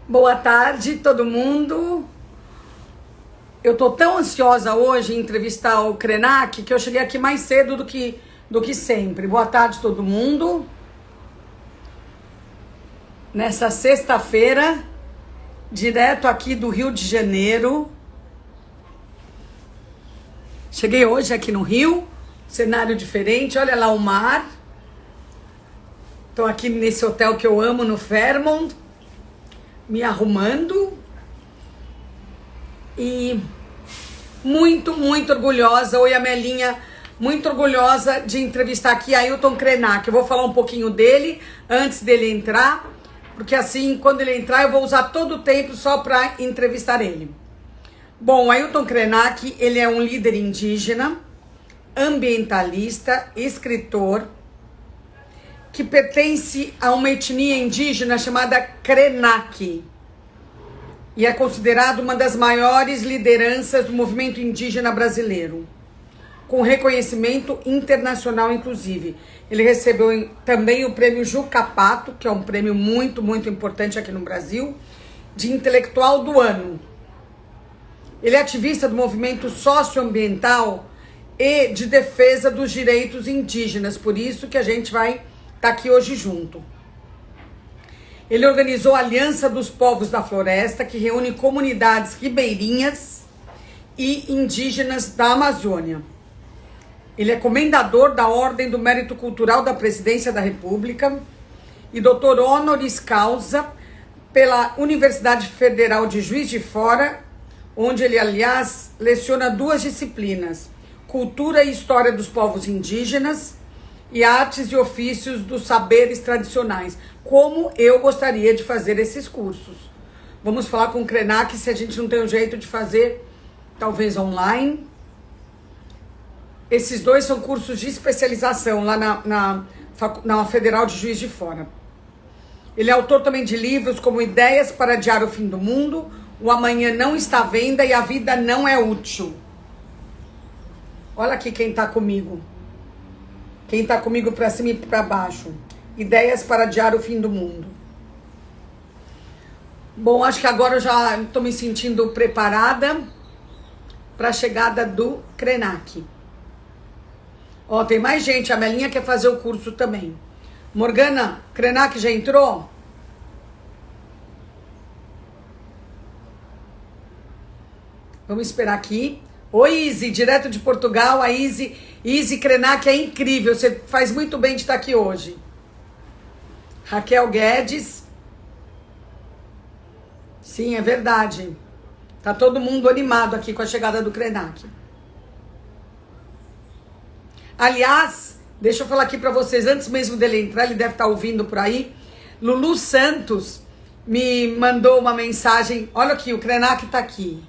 Boa tarde, todo mundo. Eu tô tão ansiosa hoje em entrevistar o Krenak que eu cheguei aqui mais cedo do que sempre. Boa tarde, todo mundo. Nessa sexta-feira, direto aqui do Rio de Janeiro. Cheguei hoje aqui no Rio, cenário diferente. Olha lá o mar. Tô aqui nesse hotel que eu amo, no Fairmont, me arrumando e muito orgulhosa. Oi, Amelinha, muito orgulhosa de entrevistar aqui Ailton Krenak. Eu vou falar um pouquinho dele antes dele entrar, porque assim, quando ele entrar, eu vou usar todo o tempo só para entrevistar ele. Bom, Ailton Krenak, ele é um líder indígena, ambientalista, escritor, que pertence a uma etnia indígena chamada Krenak e é considerado uma das maiores lideranças do movimento indígena brasileiro, com reconhecimento internacional, inclusive. Ele recebeu também o prêmio Juca Pato, que é um prêmio muito importante aqui no Brasil, de intelectual do ano. Ele é ativista do movimento socioambiental e de defesa dos direitos indígenas, por isso que a gente vai estar aqui hoje junto. Ele organizou a Aliança dos Povos da Floresta, que reúne comunidades ribeirinhas e indígenas da Amazônia. Ele é comendador da Ordem do Mérito Cultural da Presidência da República e doutor honoris causa pela Universidade Federal de Juiz de Fora, onde ele, aliás, leciona 2 disciplinas: Cultura e História dos Povos Indígenas e Artes e Ofícios dos Saberes Tradicionais. Como eu gostaria de fazer esses cursos. Vamos falar com o Krenak se a gente não tem um jeito de fazer, talvez online. Esses 2 são cursos de especialização lá na Federal de Juiz de Fora. Ele é autor também de livros como Ideias para Adiar o Fim do Mundo, O Amanhã Não Está à Venda e A Vida Não é Útil. Olha aqui quem está comigo. Quem está comigo para cima e para baixo. Ideias para Adiar o Fim do Mundo. Bom, acho que agora eu já estou me sentindo preparada para a chegada do Krenak. Ó, tem mais gente. A Melinha quer fazer o curso também. Morgana, Krenak já entrou? Vamos esperar aqui. Oi, Izzy, direto de Portugal. A Izzy Krenak é incrível. Você faz muito bem de estar aqui hoje. Raquel Guedes. Sim, é verdade. Tá todo mundo animado aqui com a chegada do Krenak. Aliás, deixa eu falar aqui para vocês, antes mesmo dele entrar, ele deve estar ouvindo por aí. Lulu Santos me mandou uma mensagem. Olha aqui, o Krenak tá aqui.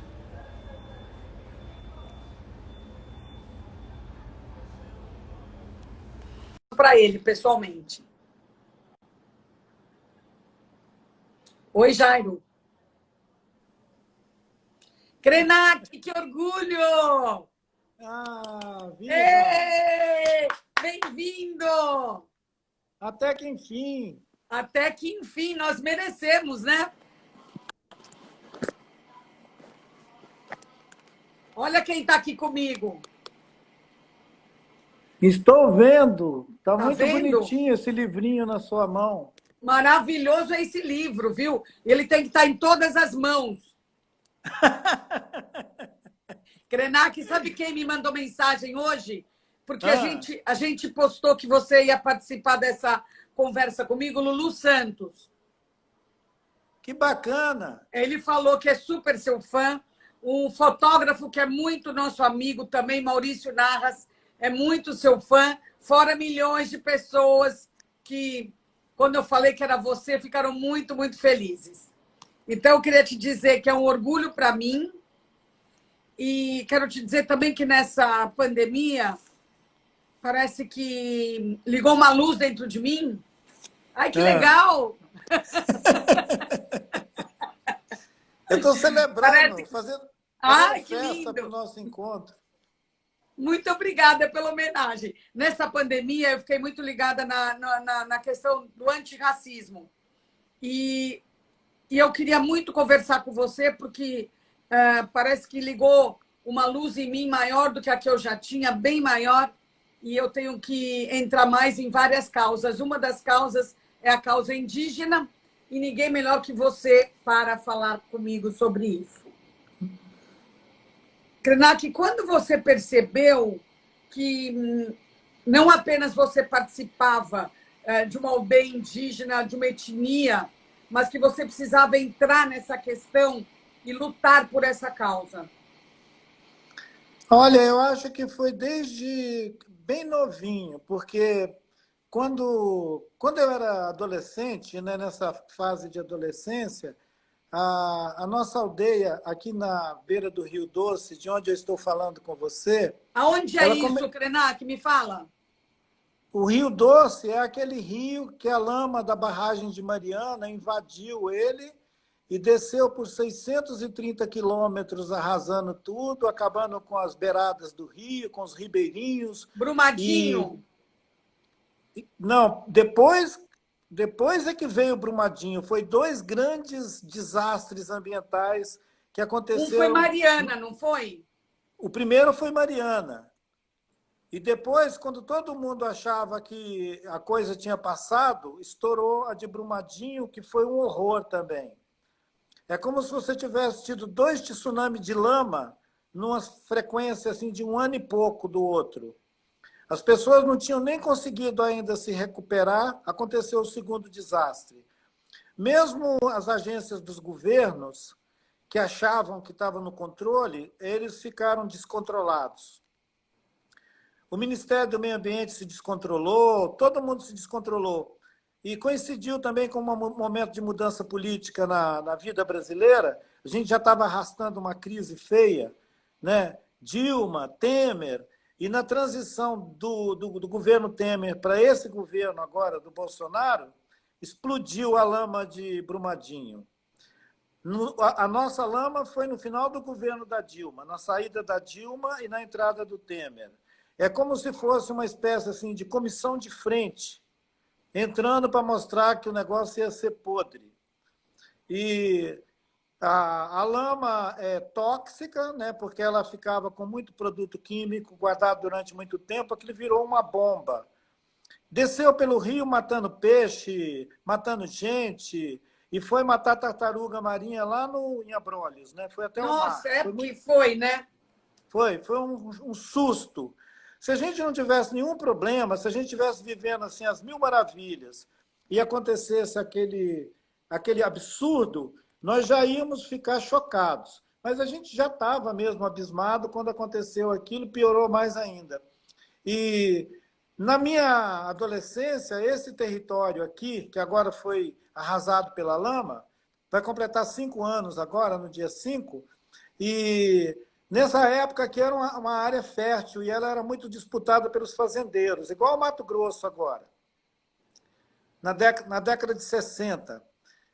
Para ele, pessoalmente. Oi, Jairo. Krenak, que orgulho! Viva! Bem-vindo! Até que enfim! Até que enfim, nós merecemos, né? Olha quem tá aqui comigo. Estou vendo! Tá muito vendo? bonitinho esse livrinho na sua mão. Maravilhoso é esse livro, viu? Ele tem que estar em todas as mãos. Krenak, sabe quem me mandou mensagem hoje? Porque a gente postou que você ia participar dessa conversa comigo, Lulu Santos. Que bacana! Ele falou que é super seu fã. Um fotógrafo que é muito nosso amigo também, Maurício Narras, é muito seu fã. Fora milhões de pessoas que, quando eu falei que era você, ficaram muito felizes. Então, eu queria te dizer que é um orgulho para mim. E quero te dizer também que nessa pandemia, parece que ligou uma luz dentro de mim. Ai, que legal! Eu estou celebrando, fazendo que festa para lindo! o nosso encontro. Muito obrigada pela homenagem. Nessa pandemia, eu fiquei muito ligada na questão do antirracismo. E E eu queria muito conversar com você, porque parece que ligou uma luz em mim maior do que a que eu já tinha, bem maior, e eu tenho que entrar mais em várias causas. Uma das causas é a causa indígena, e ninguém melhor que você para falar comigo sobre isso. Krenak, quando você percebeu que não apenas você participava de uma aldeia indígena, de uma etnia, mas que você precisava entrar nessa questão e lutar por essa causa? Olha, eu acho que foi desde bem novinho, porque quando eu era adolescente, né, nessa fase de adolescência, a nossa aldeia, aqui na beira do Rio Doce, de onde eu estou falando com você, Aonde é ela isso, Krenak? Me fala. o Rio Doce é aquele rio que a lama da barragem de Mariana invadiu ele e desceu por 630 quilômetros, arrasando tudo, acabando com as beiradas do rio, com os ribeirinhos. Brumadinho. Não, depois é que veio o Brumadinho. Foi dois grandes desastres ambientais que Um foi aconteceram. Mariana, não foi? O primeiro foi Mariana. E depois, quando todo mundo achava que a coisa tinha passado, estourou a de Brumadinho, que foi um horror também. É como se você tivesse tido dois tsunamis de lama numa frequência assim, de um ano e pouco do outro. As pessoas não tinham nem conseguido ainda se recuperar, aconteceu o segundo desastre. Mesmo as agências dos governos, que achavam que estavam no controle, eles ficaram descontrolados. O Ministério do Meio Ambiente se descontrolou, todo mundo se descontrolou. E coincidiu também com um momento de mudança política na vida brasileira. A gente já estava arrastando uma crise feia, né? Dilma, Temer, e na transição do governo Temer para esse governo agora, do Bolsonaro, explodiu a lama de Brumadinho. A nossa lama foi no final do governo da Dilma, na saída da Dilma e na entrada do Temer. É como se fosse uma espécie assim, de comissão de frente, entrando para mostrar que o negócio ia ser podre. E a lama é tóxica, né, porque ela ficava com muito produto químico guardado durante muito tempo, aquilo virou uma bomba. Desceu pelo rio matando peixe, matando gente, e foi matar tartaruga marinha lá em Abrolhos, né? Foi até o mar. Nossa, é porque foi, né? Foi um susto. Se a gente não tivesse nenhum problema, se a gente estivesse vivendo assim as mil maravilhas e acontecesse aquele absurdo, nós já íamos ficar chocados. Mas a gente já estava mesmo abismado quando aconteceu aquilo, piorou mais ainda. E na minha adolescência, esse território aqui, que agora foi arrasado pela lama, vai completar 5 anos agora, no dia 5, e nessa época aqui era uma área fértil e ela era muito disputada pelos fazendeiros, igual o Mato Grosso agora, na década de 60.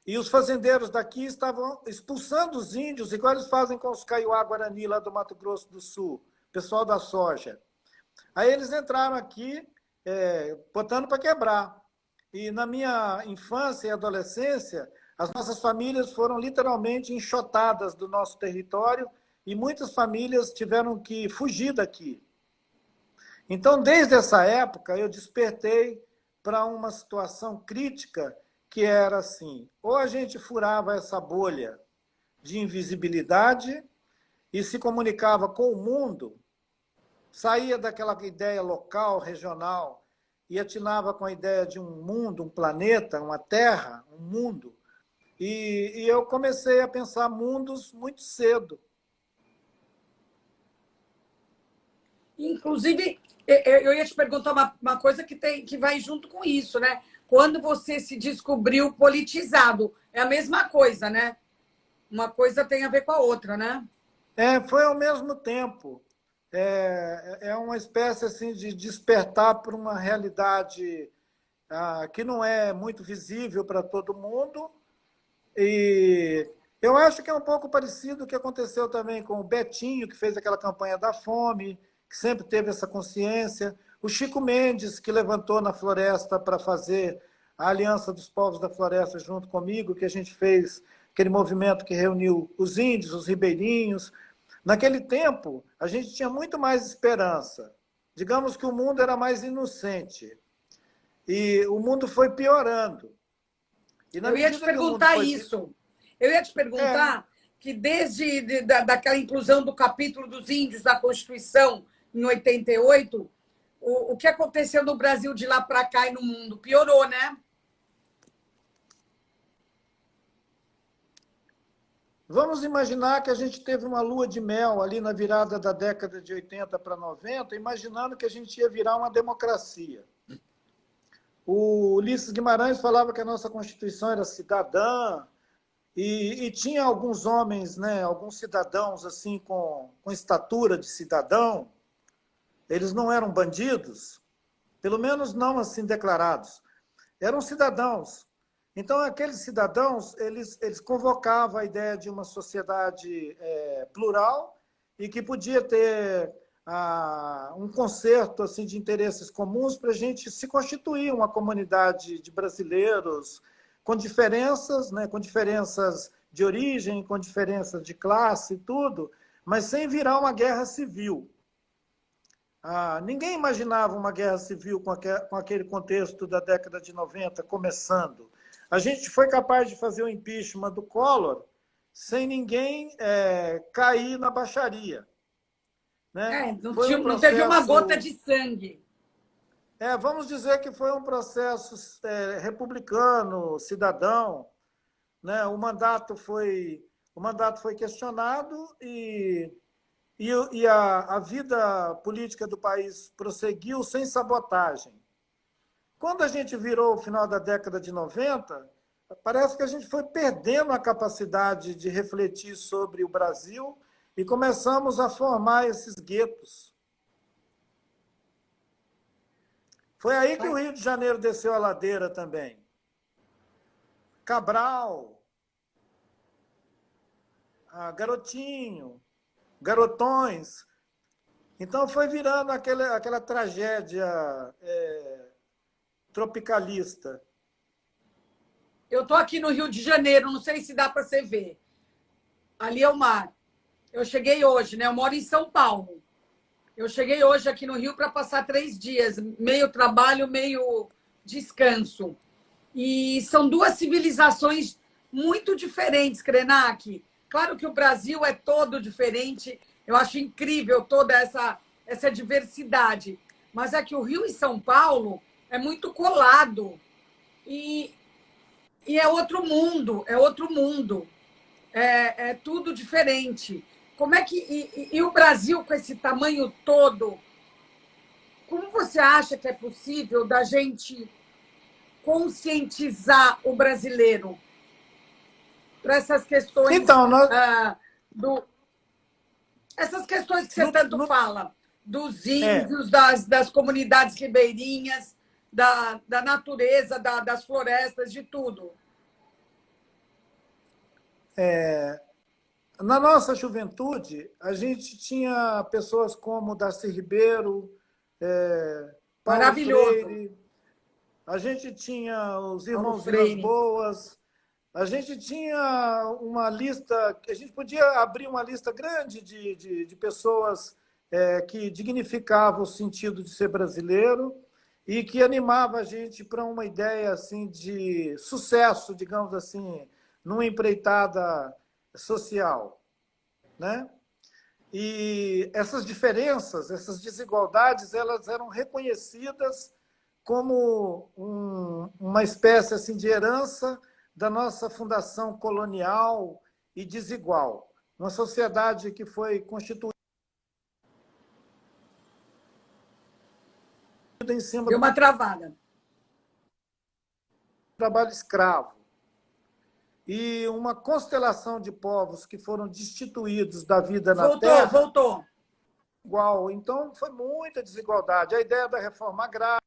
E os fazendeiros daqui estavam expulsando os índios, igual eles fazem com os Kaiowá-Guarani lá do Mato Grosso do Sul, pessoal da soja. Aí eles entraram aqui, botando para quebrar. E na minha infância e adolescência, as nossas famílias foram literalmente enxotadas do nosso território e muitas famílias tiveram que fugir daqui. Então, desde essa época, eu despertei para uma situação crítica que era assim, ou a gente furava essa bolha de invisibilidade e se comunicava com o mundo, saía daquela ideia local, regional, e atinava com a ideia de um mundo, um planeta, uma terra, um mundo. E eu comecei a pensar mundos muito cedo. Inclusive, eu ia te perguntar uma coisa que vai junto com isso, né? Quando você se descobriu politizado, é a mesma coisa, né? Uma coisa tem a ver com a outra, né? Foi ao mesmo tempo. É uma espécie assim, de despertar para uma realidade que não é muito visível para todo mundo. E eu acho que é um pouco parecido com o que aconteceu também com o Betinho, que fez aquela campanha da fome, que sempre teve essa consciência. O Chico Mendes, que levantou na floresta para fazer a Aliança dos Povos da Floresta junto comigo, que a gente fez aquele movimento que reuniu os índios, os ribeirinhos. Naquele tempo, a gente tinha muito mais esperança. Digamos que o mundo era mais inocente. E o mundo foi piorando. E na Eu ia te medida que o mundo perguntar foi... isso. Eu ia te É, perguntar que daquela inclusão do capítulo dos índios da Constituição em 88, o que aconteceu no Brasil de lá para cá e no mundo? Piorou, né? vamos imaginar que a gente teve uma lua de mel ali na virada da década de 80 para 90, imaginando que a gente ia virar uma democracia. O Ulisses Guimarães falava que a nossa Constituição era cidadã, e tinha alguns homens, né, alguns cidadãos assim com estatura de cidadão. Eles não eram bandidos, pelo menos não assim declarados. Eram cidadãos. Então, aqueles cidadãos, eles convocavam a ideia de uma sociedade plural e que podia ter um concerto assim, de interesses comuns para a gente se constituir uma comunidade de brasileiros com diferenças, né, com diferenças de origem, com diferenças de classe e tudo, mas sem virar uma guerra civil. Ninguém imaginava uma guerra civil com aquele contexto da década de 90 começando. A gente foi capaz de fazer o impeachment do Collor sem ninguém cair na baixaria. Né? Foi um Não teve uma gota processo... de sangue. vamos dizer que foi um processo republicano, cidadão. Né? O mandato foi questionado e a vida política do país prosseguiu sem sabotagem. Quando a gente virou o final da década de 90, parece que a gente foi perdendo a capacidade de refletir sobre o Brasil e começamos a formar esses guetos. Foi aí que o Rio de Janeiro desceu a ladeira também. Cabral, Garotinho, Garotões. Então foi virando aquela tragédia tropicalista. Eu estou aqui no Rio de Janeiro, não sei se dá para você ver. Ali é o mar. Eu cheguei hoje, né? Eu moro em São Paulo. Eu cheguei hoje aqui no Rio para passar 3 dias, meio trabalho, meio descanso. E são duas civilizações muito diferentes, Krenak. Claro que o Brasil é todo diferente. Eu acho incrível toda essa diversidade. Mas é que o Rio e São Paulo é muito colado. E é outro mundo, é outro mundo. É tudo diferente. Como é que. E o Brasil, com esse tamanho todo, como você acha que é possível da gente conscientizar o brasileiro para essas questões Então, essas questões que você tanto fala, dos é, índios, das comunidades ribeirinhas, da natureza, das florestas, de tudo? na nossa juventude, a gente tinha pessoas como Darcy Ribeiro, Paulo Maravilhoso, Freire, a gente tinha os Paulo irmãos Vilas Freire. Boas, a gente tinha uma lista, a gente podia abrir uma lista grande de pessoas que dignificavam o sentido de ser brasileiro e que animava a gente para uma ideia assim de sucesso, digamos assim, numa empreitada social, né? E essas diferenças, essas desigualdades, elas eram reconhecidas como uma espécie assim de herança da nossa fundação colonial e desigual, uma sociedade que foi constituída em cima Deu do uma travada. trabalho escravo. E uma constelação de povos que foram destituídos da vida na Voltou, terra, voltou. igual. Então, foi muita desigualdade. A ideia da reforma agrária,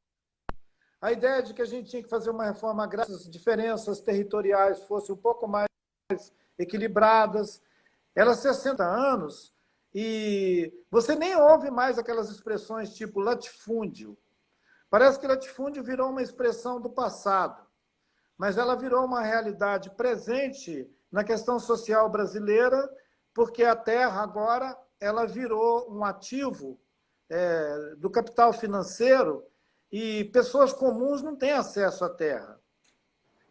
a ideia de que a gente tinha que fazer uma reforma agrária, as diferenças territoriais fossem um pouco mais equilibradas. Ela 60 anos e você nem ouve mais aquelas expressões tipo latifúndio. Parece que latifúndio virou uma expressão do passado, mas ela virou uma realidade presente na questão social brasileira, porque a terra agora ela virou um ativo do capital financeiro e pessoas comuns não têm acesso à terra.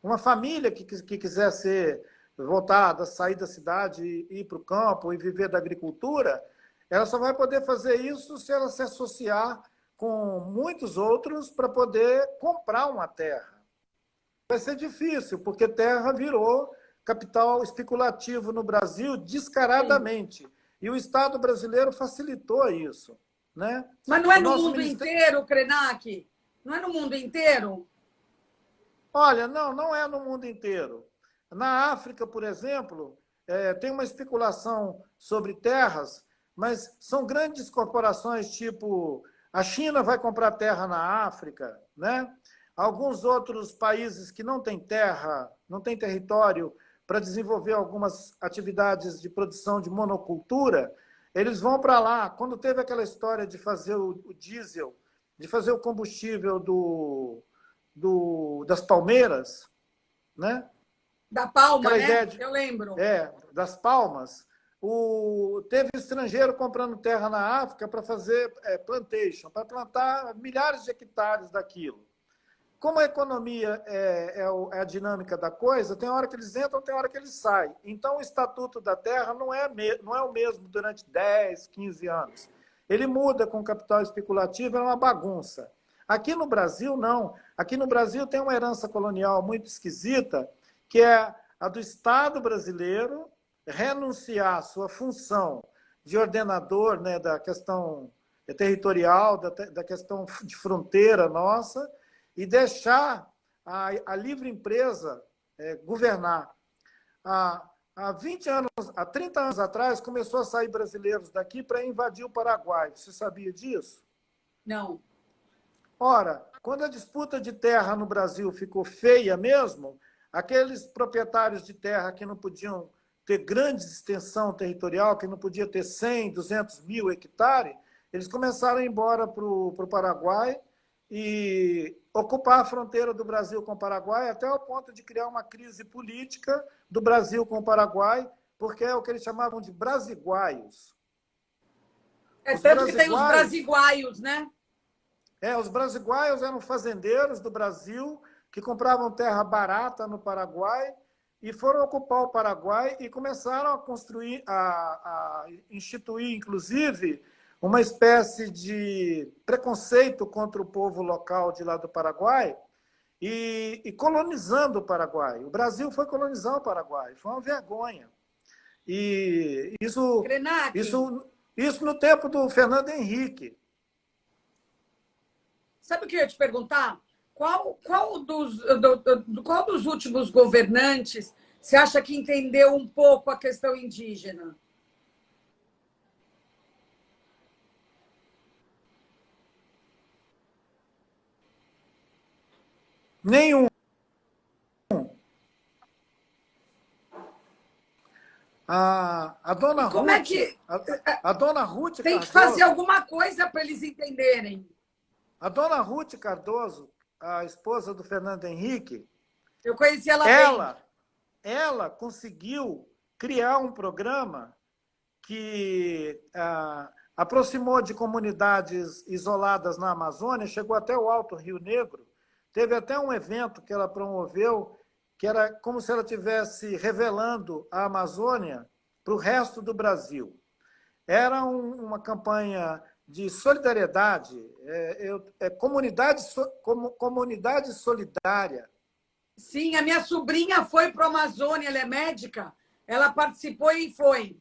Uma família que quiser ser voltada, sair da cidade e ir para o campo e viver da agricultura, ela só vai poder fazer isso se ela se associar com muitos outros para poder comprar uma terra. Vai ser difícil, porque terra virou capital especulativo no Brasil descaradamente. Sim. E o Estado brasileiro facilitou isso. Né? Mas não é no mundo inteiro, Krenak? Não é no mundo inteiro? Olha, não é no mundo inteiro. Na África, por exemplo, tem uma especulação sobre terras, mas são grandes corporações, tipo a China vai comprar terra na África, né? Alguns outros países que não têm terra, não têm território para desenvolver algumas atividades de produção de monocultura, eles vão para lá. Quando teve aquela história de fazer o diesel, de fazer o combustível das palmeiras, né? Da palma, né? Eu lembro. Das palmas. Teve estrangeiro comprando terra na África para fazer plantation, para plantar milhares de hectares daquilo. Como a economia é a dinâmica da coisa, tem hora que eles entram, tem hora que eles saem. Então, o estatuto da terra não é o mesmo durante 10, 15 anos. Ele muda com capital especulativo, é uma bagunça. Aqui no Brasil, não. Aqui no Brasil tem uma herança colonial muito esquisita, que é a do Estado brasileiro renunciar à sua função de ordenador, né, da questão territorial, da questão de fronteira nossa, e deixar a livre empresa governar. Há 20 anos, há 30 anos atrás, começou a sair brasileiros daqui para invadir o Paraguai. Você sabia disso? Não. Ora, quando a disputa de terra no Brasil ficou feia mesmo, aqueles proprietários de terra que não podiam ter grande extensão territorial, que não podia ter 100, 200 mil hectares, eles começaram a ir embora para o Paraguai e ocupar a fronteira do Brasil com o Paraguai até o ponto de criar uma crise política do Brasil com o Paraguai, porque é o que eles chamavam de brasiguaios. Tanto que tem os brasiguaios, né? Os brasiguaios eram fazendeiros do Brasil que compravam terra barata no Paraguai e foram ocupar o Paraguai e começaram a construir, a instituir, inclusive, uma espécie de preconceito contra o povo local de lá do Paraguai e colonizando o Paraguai. O Brasil foi colonizar o Paraguai, foi uma vergonha. E isso no tempo do Fernando Henrique. Sabe o que eu ia te perguntar? Qual dos últimos governantes você acha que entendeu um pouco a questão indígena? Nenhum. A dona Ruth, é que a dona Ruth tem que fazer alguma coisa para eles entenderem. A dona Ruth Cardoso, a esposa do Fernando Henrique, eu conheci ela bem. Ela conseguiu criar um programa que aproximou de comunidades isoladas na Amazônia, chegou até o Alto Rio Negro. Teve até um evento que ela promoveu, que era como se ela estivesse revelando a Amazônia para o resto do Brasil. Era uma campanha de solidariedade, comunidade solidária. Sim, a minha sobrinha foi para a Amazônia, ela é médica, ela participou e foi.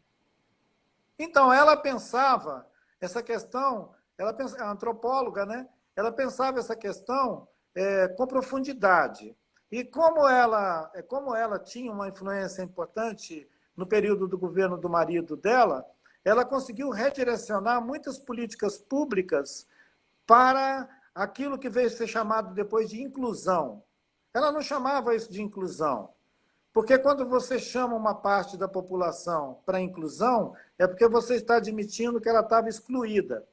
Então, ela pensava essa questão, é antropóloga, né? Ela pensava essa questão com profundidade. E como ela tinha uma influência importante no período do governo do marido dela, ela conseguiu redirecionar muitas políticas públicas para aquilo que veio a ser chamado depois de inclusão. Ela não chamava isso de inclusão, porque quando você chama uma parte da população para inclusão, é porque você está admitindo que ela estava excluída.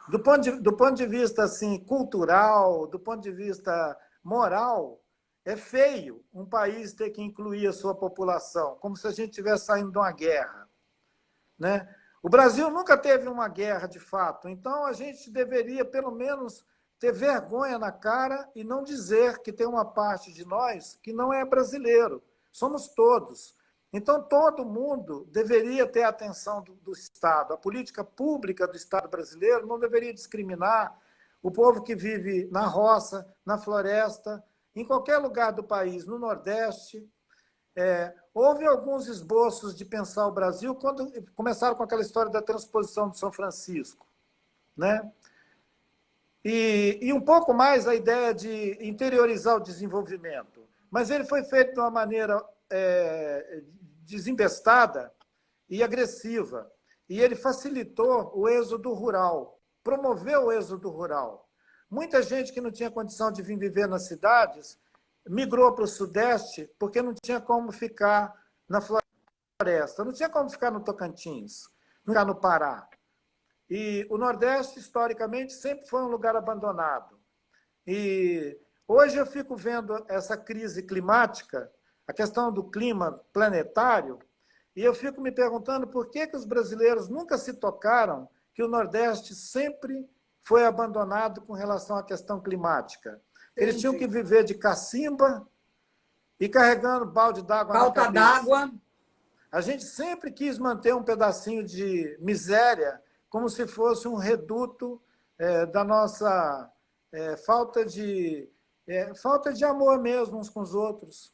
Do ponto de vista assim, cultural, do ponto de vista moral, É feio um país ter que incluir a sua população, como se a gente estivesse saindo de uma guerra, né? O Brasil nunca teve uma guerra, de fato, então a gente deveria, pelo menos, ter vergonha na cara e não dizer que tem uma parte de nós que não é brasileiro. Somos todos. Então, todo mundo deveria ter a atenção do Estado. A política pública do Estado brasileiro não deveria discriminar o povo que vive na roça, na floresta, em qualquer lugar do país, no Nordeste. Houve alguns esboços de pensar o Brasil quando começaram com aquela história da transposição de São Francisco, né? E um pouco mais a ideia de interiorizar o desenvolvimento. Mas ele foi feito de uma maneira desembestada e agressiva. E ele facilitou o êxodo rural, promoveu o êxodo rural. Muita gente que não tinha condição de vir viver nas cidades migrou para o Sudeste porque não tinha como ficar na floresta, não tinha como ficar no Tocantins, não ficar no Pará. E o Nordeste, historicamente, sempre foi um lugar abandonado. E hoje eu fico vendo essa crise climática, a questão do clima planetário, e eu fico me perguntando por que os brasileiros nunca se tocaram que o Nordeste sempre foi abandonado com relação à questão climática. Eles tinham que viver de cacimba e carregando balde d'água na cabeça. D'água. A gente sempre quis manter um pedacinho de miséria como se fosse um reduto da nossa falta de amor mesmo uns com os outros.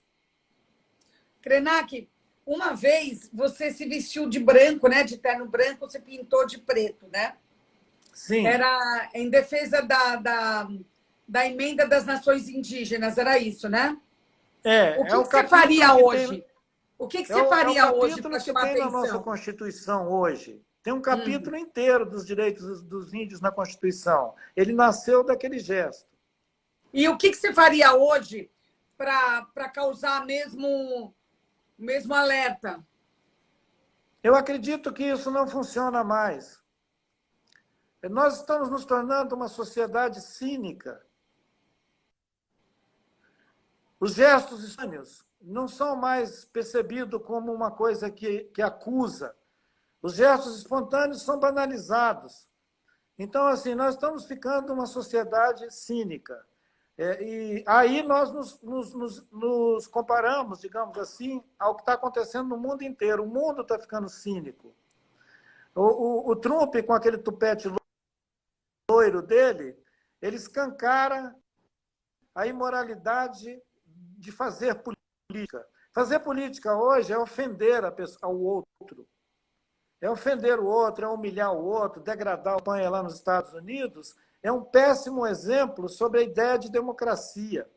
Krenak, uma vez você se vestiu de branco, né? De terno branco, você pintou de preto, né? Sim. Era em defesa da emenda das nações indígenas, era isso, né? O que você faria hoje? O que você faria hoje para chamar atenção? É o capítulo que tem na nossa Constituição hoje. Tem um capítulo inteiro dos direitos dos índios na Constituição. Ele nasceu daquele gesto. E o que você faria hoje para causar mesmo alerta? Eu acredito que isso não funciona mais. Nós estamos nos tornando uma sociedade cínica. Os gestos estranhos não são mais percebidos como uma coisa que acusa. Os gestos espontâneos são banalizados. Então, assim, nós estamos ficando uma sociedade cínica. E aí nós nos comparamos, digamos assim, ao que está acontecendo no mundo inteiro. O mundo está ficando cínico. O Trump, com aquele tupete loiro dele, ele escancara a imoralidade de fazer política. Fazer política hoje é ofender ao outro. É ofender o outro, é humilhar o outro, degradar o pai lá nos Estados Unidos. É um péssimo exemplo sobre a ideia de democracia.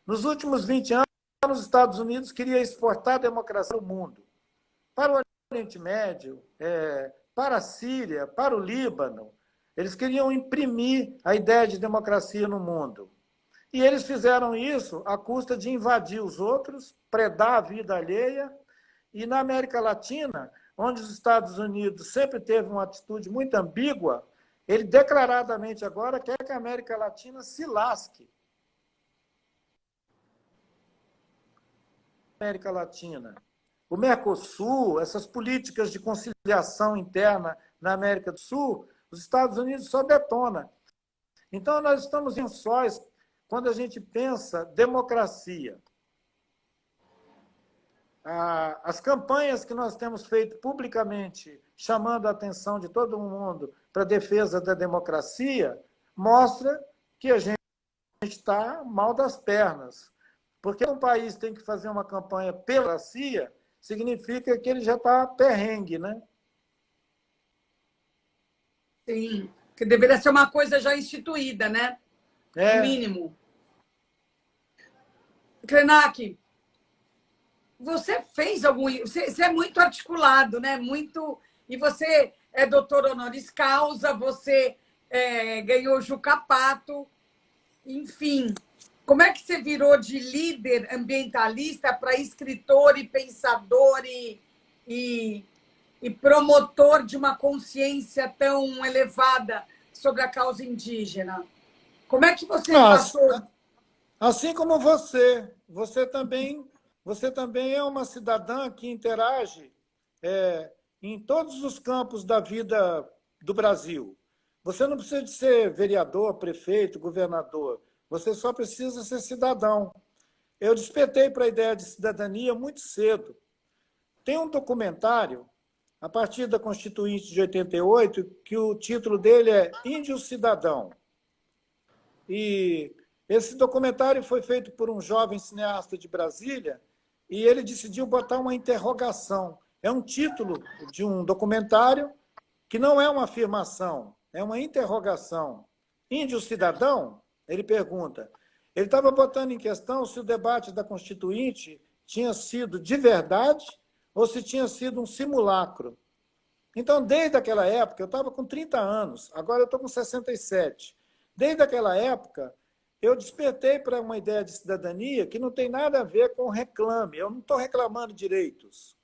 Nos últimos 20 anos, os Estados Unidos queria exportar a democracia para o mundo. Para o Oriente Médio, para a Síria, para o Líbano. Eles queriam imprimir a ideia de democracia no mundo. E eles fizeram isso à custa de invadir os outros, predar a vida alheia. E na América Latina, onde os Estados Unidos sempre teve uma atitude muito ambígua, ele declaradamente agora quer que a América Latina se lasque. América Latina. O Mercosul, essas políticas de conciliação interna na América do Sul, os Estados Unidos só detona. Então, nós estamos em sóis quando a gente pensa democracia. As campanhas que nós temos feito publicamente, chamando a atenção de todo mundo para a defesa da democracia, mostra que a gente está mal das pernas. Porque um país tem que fazer uma campanha pela democracia, significa que ele já está perrengue, né? Sim, que deveria ser uma coisa já instituída, né? No mínimo. Krenak, você fez algum... Você é muito articulado, né? E você é doutor honoris causa, você ganhou o Juca Pato, enfim. Como é que você virou de líder ambientalista para escritor e pensador e promotor de uma consciência tão elevada sobre a causa indígena? Como é que você passou Assim como você também é uma cidadã que interage em todos os campos da vida do Brasil. Você não precisa de ser vereador, prefeito, governador. Você só precisa ser cidadão. Eu despertei para a ideia de cidadania muito cedo. Tem um documentário, a partir da Constituinte de 88, que o título dele é Índio Cidadão. E esse documentário foi feito por um jovem cineasta de Brasília e ele decidiu botar uma interrogação. É um título de um documentário que não é uma afirmação, é uma interrogação. Índio cidadão? Ele pergunta. Ele estava botando em questão se o debate da Constituinte tinha sido de verdade ou se tinha sido um simulacro. Então, desde aquela época, eu estava com 30 anos, agora eu estou com 67. Desde aquela época, eu despertei para uma ideia de cidadania que não tem nada a ver com reclame. Eu não estou reclamando direitos.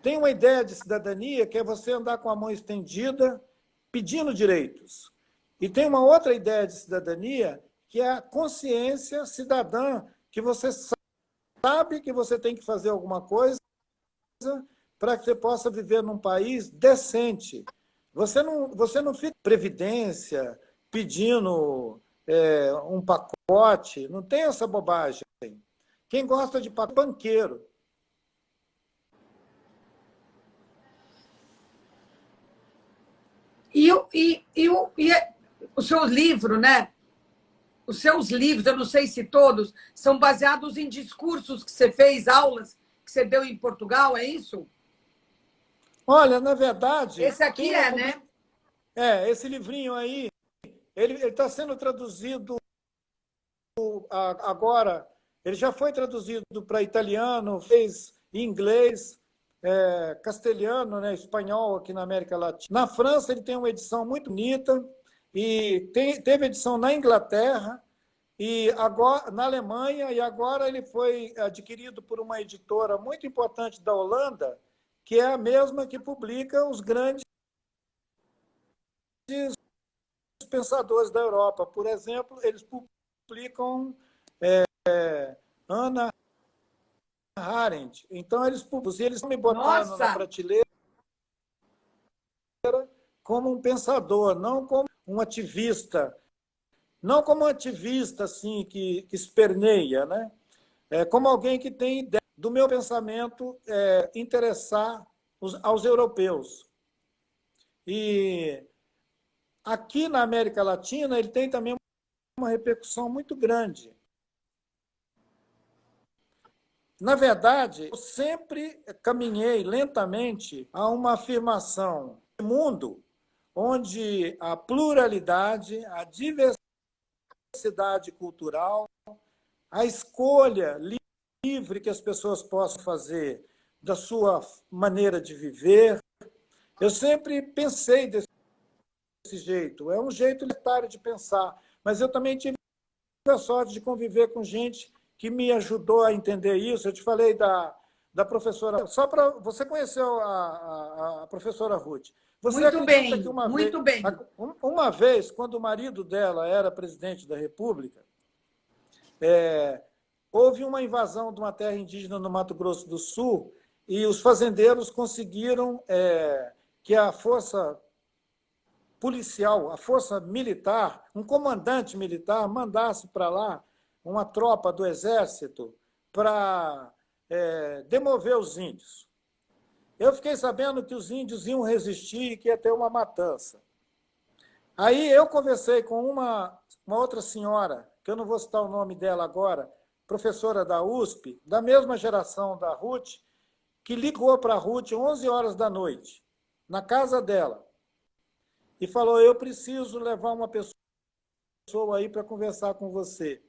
Tem uma ideia de cidadania que é você andar com a mão estendida pedindo direitos. E tem uma outra ideia de cidadania que é a consciência cidadã, que você sabe que você tem que fazer alguma coisa para que você possa viver num país decente. Você não fica previdência pedindo um pacote, não tem essa bobagem. Quem gosta de pacote é banqueiro. O seu livro, né? Os seus livros, eu não sei se todos, são baseados em discursos que você fez, aulas que você deu em Portugal, é isso? Olha, na verdade... Esse aqui né? Esse livrinho aí, ele está sendo traduzido agora, ele já foi traduzido para italiano, fez em inglês, castelhano, né, espanhol aqui na América Latina. Na França ele tem uma edição muito bonita, e teve edição na Inglaterra, e agora na Alemanha, e agora ele foi adquirido por uma editora muito importante da Holanda, que é a mesma que publica os grandes pensadores da Europa. Por exemplo, eles publicam Hannah Arendt. Então, eles me botaram na prateleira como um pensador, não como um ativista. Não como um ativista assim, que esperneia, né? Como alguém que tem ideia do meu pensamento interessar aos europeus. E aqui na América Latina ele tem também uma repercussão muito grande. Na verdade, eu sempre caminhei lentamente a uma afirmação de mundo onde a pluralidade, a diversidade cultural, a escolha livre que as pessoas possam fazer da sua maneira de viver. Eu sempre pensei desse jeito. É um jeito libertário de pensar, mas eu também tive a sorte de conviver com gente que me ajudou a entender isso. Eu te falei da professora... Só para... Você conheceu a professora Ruth. Você muito acredita bem, que muito bem. Uma vez, quando o marido dela era presidente da República, houve uma invasão de uma terra indígena no Mato Grosso do Sul e os fazendeiros conseguiram que a força policial, a força militar, um comandante militar mandasse para lá uma tropa do exército para demover os índios. Eu fiquei sabendo que os índios iam resistir e que ia ter uma matança. Aí eu conversei com uma outra senhora, que eu não vou citar o nome dela agora, professora da USP, da mesma geração da Ruth, que ligou para a Ruth 11 horas da noite, na casa dela, e falou: eu preciso levar uma pessoa aí para conversar com você.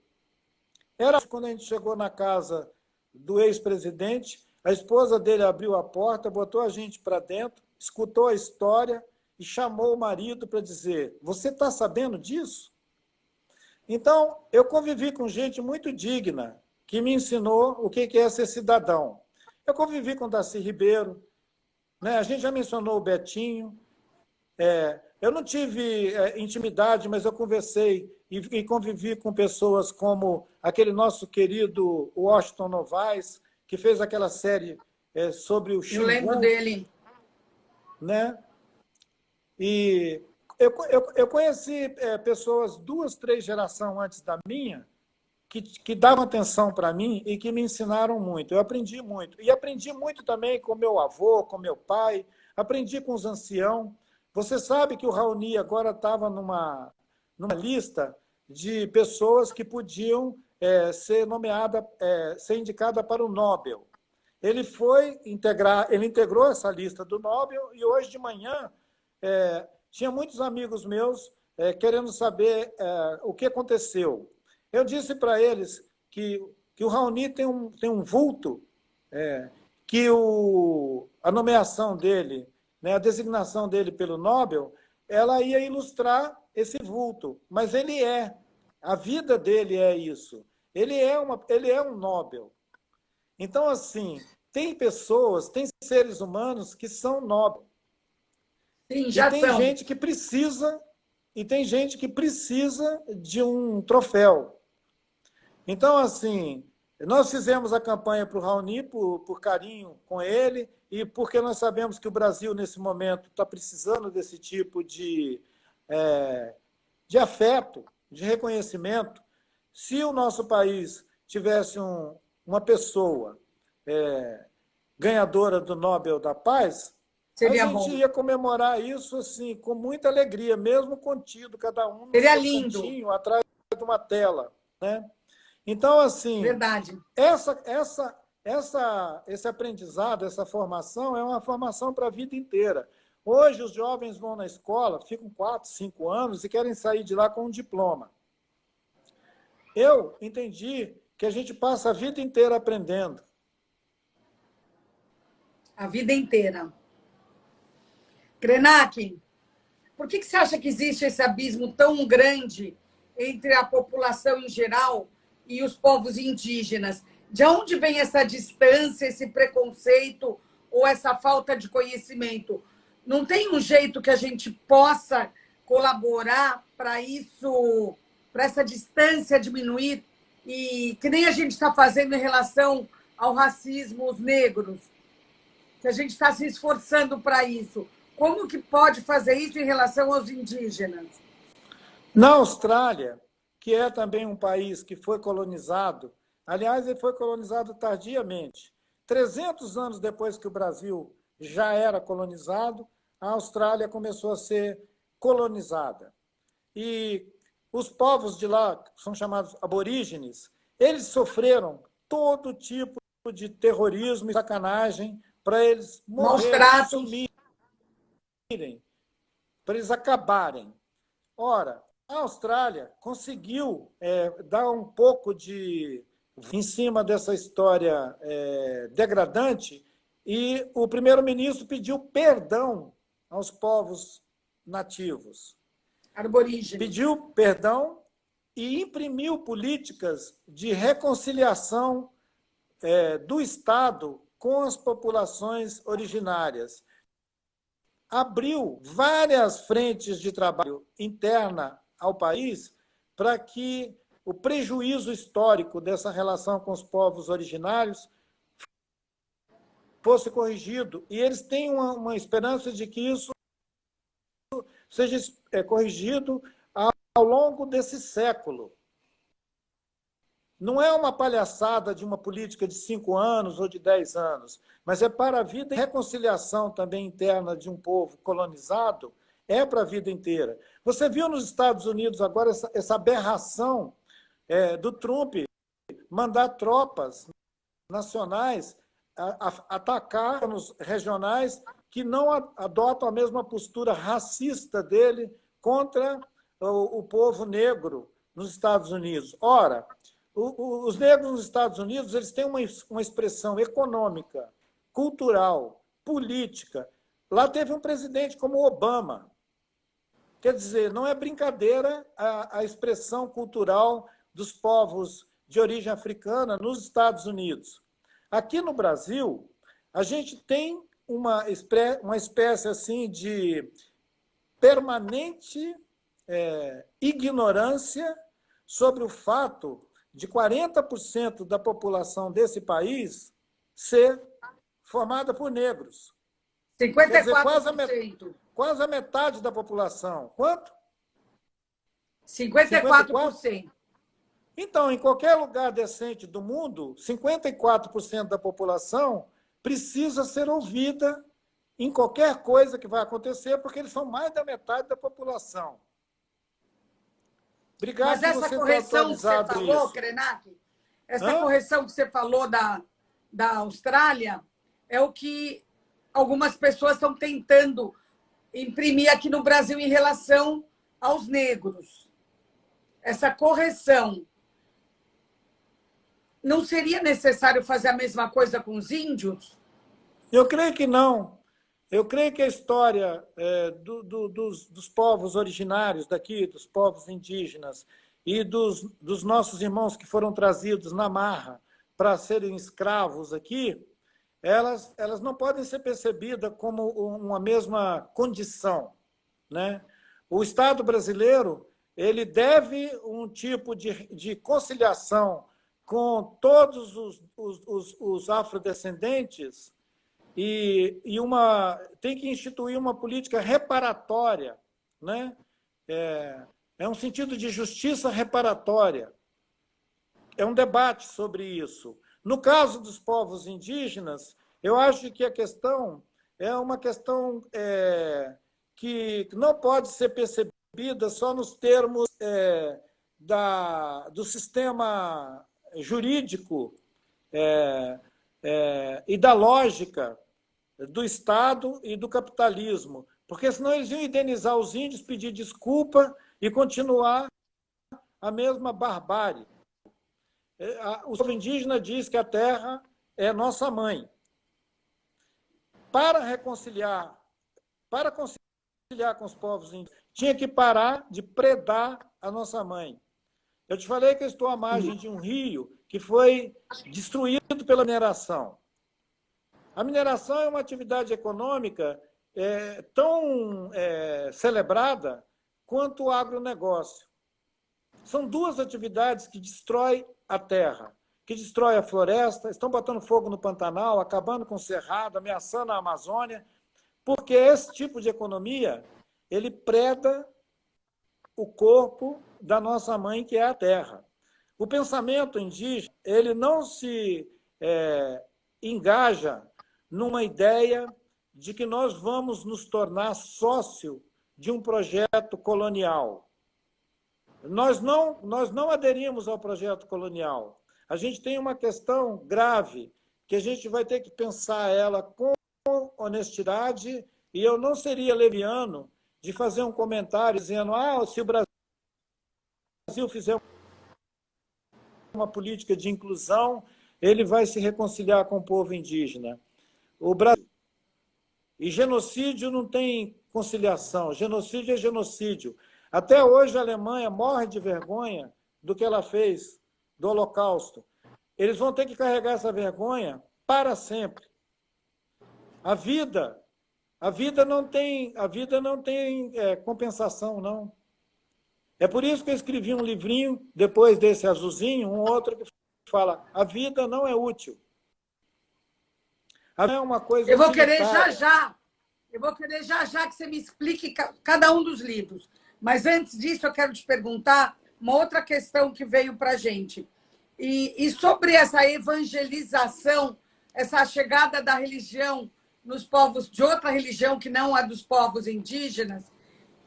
Era quando a gente chegou na casa do ex-presidente, a esposa dele abriu a porta, botou a gente para dentro, escutou a história e chamou o marido para dizer: você está sabendo disso? Então, eu convivi com gente muito digna, que me ensinou o que é ser cidadão. Eu convivi com Darcy Ribeiro, né? A gente já mencionou o Betinho. Eu não tive intimidade, mas eu conversei e convivi com pessoas como aquele nosso querido Washington Novaes, que fez aquela série sobre o Xingu. Eu lembro dele. Né? E eu conheci pessoas 2, 3 gerações antes da minha que davam atenção para mim e que me ensinaram muito. Eu aprendi muito. E aprendi muito também com meu avô, com meu pai, aprendi com os anciãos. Você sabe que o Raoni agora estava numa lista de pessoas que podiam ser nomeada, ser indicada para o Nobel. Ele ele integrou essa lista do Nobel e hoje de manhã tinha muitos amigos meus querendo saber o que aconteceu. Eu disse para eles que o Raoni tem um vulto, que a nomeação dele, né, a designação dele pelo Nobel, ela ia ilustrar esse vulto, mas a vida dele é isso. Ele é um Nobel. Então, assim, tem pessoas, tem seres humanos que são Nobel. Sim, já tem são. gente que precisa, e tem gente que precisa de um troféu. Então, assim, nós fizemos a campanha para o Raoni por carinho com ele e porque nós sabemos que o Brasil, nesse momento, está precisando desse tipo de afeto, de reconhecimento. Se o nosso país tivesse uma pessoa ganhadora do Nobel da Paz, seria a gente bom. ia comemorar isso assim, com muita alegria, mesmo contido, cada um no seria seu lindo. cantinho, atrás de uma tela. Né? Então, assim, verdade. Esse aprendizado, essa formação é uma formação para a vida inteira. Hoje, os jovens vão na escola, ficam 4, 5 anos e querem sair de lá com um diploma. Eu entendi que a gente passa a vida inteira aprendendo. A vida inteira. Krenak, por que você acha que existe esse abismo tão grande entre a população em geral e os povos indígenas? De onde vem essa distância, esse preconceito ou essa falta de conhecimento? Não tem um jeito que a gente possa colaborar para isso, para essa distância diminuir? E que nem a gente está fazendo em relação ao racismo, os negros, que a gente está se esforçando para isso. Como que pode fazer isso em relação aos indígenas? Na Austrália, que é também um país que foi colonizado, aliás, ele foi colonizado tardiamente. 300 anos depois que o Brasil já era colonizado, a Austrália começou a ser colonizada. E os povos de lá, que são chamados aborígenes, eles sofreram todo tipo de terrorismo e sacanagem para eles morrerem, sumirem, para eles acabarem. Ora, a Austrália conseguiu dar um pouco em cima dessa história degradante e o primeiro-ministro pediu perdão aos povos nativos. Aborígenes. Pediu perdão e imprimiu políticas de reconciliação do Estado com as populações originárias. Abriu várias frentes de trabalho interna ao país para que o prejuízo histórico dessa relação com os povos originários fosse corrigido. E eles têm uma esperança de que isso seja corrigido ao longo desse século. Não é uma palhaçada de uma política de 5 anos ou de 10 anos, mas é para a vida e reconciliação também interna de um povo colonizado, é para a vida inteira. Você viu nos Estados Unidos agora essa aberração do Trump mandar tropas nacionais atacar nos regionais que não adotam a mesma postura racista dele contra o povo negro nos Estados Unidos. Ora, os negros nos Estados Unidos eles têm uma expressão econômica, cultural, política. Lá teve um presidente como Obama. Quer dizer, não é brincadeira a expressão cultural dos povos de origem africana nos Estados Unidos. Aqui no Brasil, a gente tem uma espécie assim de permanente ignorância sobre o fato de 40% da população desse país ser formada por negros. 54%. Quer dizer, quase a metade da população. Quanto? 54%. Então, em qualquer lugar decente do mundo, 54% da população precisa ser ouvida em qualquer coisa que vai acontecer, porque eles são mais da metade da população. Obrigado. Mas essa correção que você falou, Krenak, essa correção que você falou da Austrália, é o que algumas pessoas estão tentando imprimir aqui no Brasil em relação aos negros. Essa correção. Não seria necessário fazer a mesma coisa com os índios? Eu creio que não. Eu creio que a história dos povos originários daqui, dos povos indígenas e dos nossos irmãos que foram trazidos na marra para serem escravos aqui, elas não podem ser percebidas como uma mesma condição, né? O Estado brasileiro ele deve um tipo de conciliação com todos os afrodescendentes e tem que instituir uma política reparatória, né? É um sentido de justiça reparatória. É um debate sobre isso. No caso dos povos indígenas, eu acho que a questão é uma questão que não pode ser percebida só nos termos do sistema jurídico e da lógica do Estado e do capitalismo, porque senão eles iam indenizar os índios, pedir desculpa e continuar a mesma barbárie. O povo indígena diz que a terra é nossa mãe. Para conciliar com os povos indígenas, tinha que parar de predar a nossa mãe. Eu te falei que eu estou à margem de um rio que foi destruído pela mineração. A mineração é uma atividade econômica tão celebrada quanto o agronegócio. São duas atividades que destroem a terra, que destroem a floresta, estão botando fogo no Pantanal, acabando com o Cerrado, ameaçando a Amazônia, porque esse tipo de economia ele preda o corpo da nossa mãe, que é a terra. O pensamento indígena ele não se engaja numa ideia de que nós vamos nos tornar sócio de um projeto colonial. Nós não aderimos ao projeto colonial. A gente tem uma questão grave que a gente vai ter que pensar ela com honestidade, e eu não seria leviano de fazer um comentário dizendo se o Brasil fizer uma política de inclusão, ele vai se reconciliar com o povo indígena. O Brasil. E genocídio não tem conciliação. Genocídio é genocídio. Até hoje a Alemanha morre de vergonha do que ela fez, do Holocausto. Eles vão ter que carregar essa vergonha para sempre. A vida não tem compensação, não. É por isso que eu escrevi um livrinho, depois desse azulzinho, um outro que fala: a vida não é útil. É uma coisa. Eu vou querer já já que você me explique cada um dos livros. Mas antes disso, eu quero te perguntar uma outra questão que veio para a gente. E sobre essa evangelização, essa chegada da religião nos povos de outra religião que não a dos povos indígenas,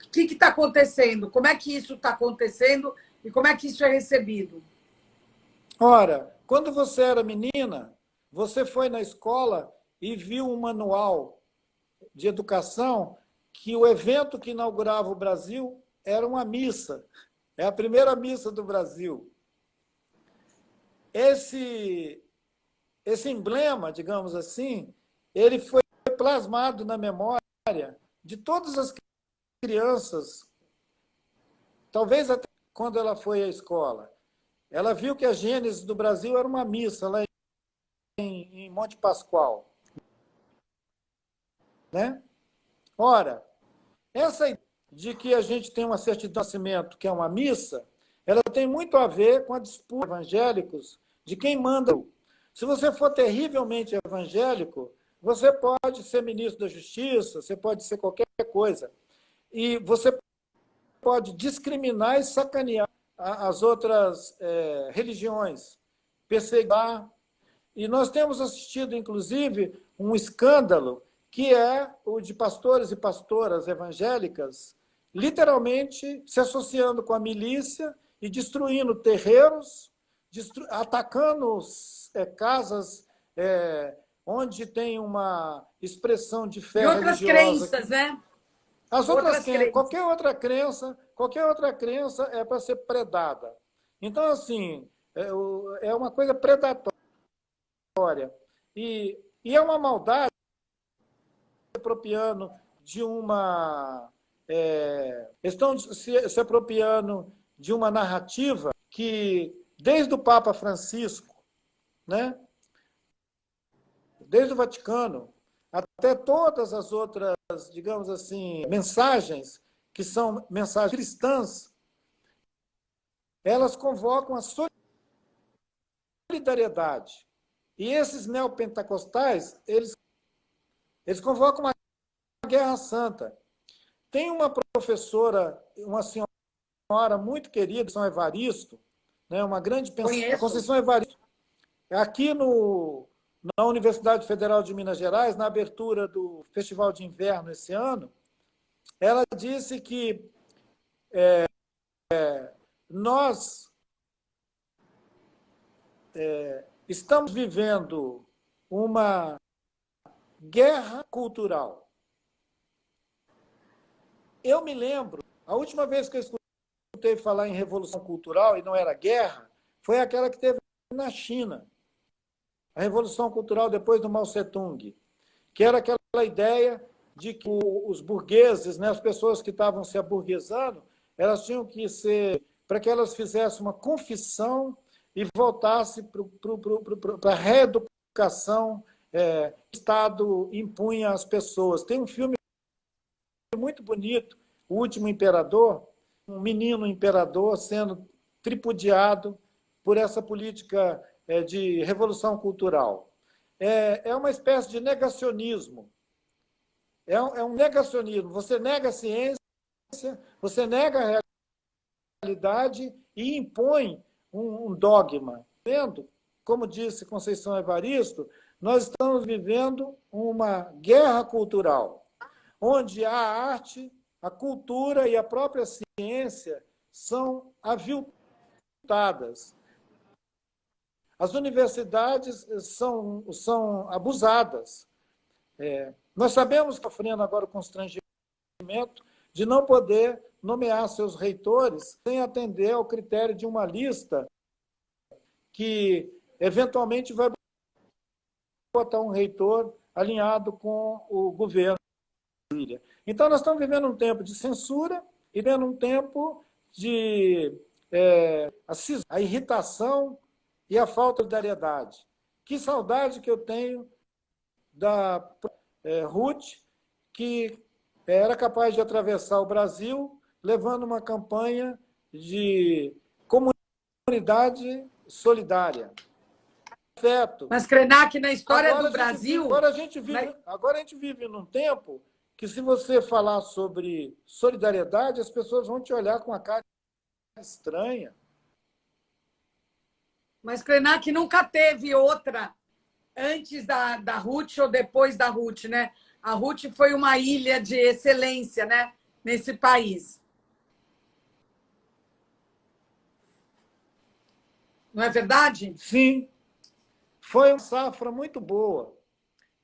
o que está acontecendo? Como é que isso está acontecendo e como é que isso é recebido? Ora, quando você era menina, você foi na escola e viu um manual de educação que o evento que inaugurava o Brasil era uma missa. É a primeira missa do Brasil. Esse emblema, digamos assim, ele foi plasmado na memória de todas as crianças, talvez até quando ela foi à escola. Ela viu que a gênese do Brasil era uma missa lá em Monte Pascoal. Né? Ora, essa ideia de que a gente tem uma certidão de nascimento, que é uma missa, ela tem muito a ver com a disputa evangélicos de quem manda. Se você for terrivelmente evangélico, você pode ser ministro da Justiça, você pode ser qualquer coisa. E você pode discriminar e sacanear as outras religiões, perseguir. E nós temos assistido, inclusive, um escândalo que é o de pastores e pastoras evangélicas literalmente se associando com a milícia e destruindo terreiros, atacando casas onde tem uma expressão de E fé outras religiosa. crenças, né? As outras Outras crenças. qualquer outra crença é para ser predada. Então, assim, é uma coisa predatória. E é uma maldade se apropriando de uma. Estão se apropriando de uma narrativa que, desde o Papa Francisco, né, desde o Vaticano, até todas as outras, digamos assim, mensagens, que são mensagens cristãs, elas convocam a solidariedade. E esses neopentecostais, eles convocam uma guerra santa. Tem uma professora, uma senhora muito querida, São Evaristo, né, uma grande pensadora, Conceição Evaristo, aqui na Universidade Federal de Minas Gerais, na abertura do Festival de Inverno esse ano, ela disse que nós estamos vivendo uma guerra cultural. Eu me lembro, a última vez que eu escutei falar em revolução cultural, e não era guerra, foi aquela que teve na China. A revolução cultural depois do Mao Tse-tung, que era aquela ideia de que os burgueses, né, as pessoas que estavam se aburguesando, elas tinham que ser, para que elas fizessem uma confissão e voltassem para a reeducação que o Estado impunha às pessoas. Tem um filme muito bonito, O Último Imperador, um menino imperador sendo tripudiado por essa política de revolução cultural. É uma espécie de negacionismo. É um negacionismo. Você nega a ciência, você nega a realidade e impõe um dogma. Vendo, como disse Conceição Evaristo, nós estamos vivendo uma guerra cultural, onde a arte, a cultura e a própria ciência são aviltadas. As universidades são abusadas. Nós sabemos que sofrendo agora o constrangimento de não poder nomear seus reitores sem atender ao critério de uma lista que, eventualmente, vai botar um reitor alinhado com o governo. Então, nós estamos vivendo um tempo de censura e vivendo um tempo de a irritação e a falta de solidariedade. Que saudade que eu tenho da Ruth, que era capaz de atravessar o Brasil levando uma campanha de comunidade solidária. Afeto. Mas, Krenak, na história do Brasil... Agora a gente vive num tempo que, se você falar sobre solidariedade, as pessoas vão te olhar com a cara estranha. Mas, Krenak, nunca teve outra antes da Ruth ou depois da Ruth, né? A Ruth foi uma ilha de excelência, né, nesse país. Não é verdade? Sim. Foi uma safra muito boa.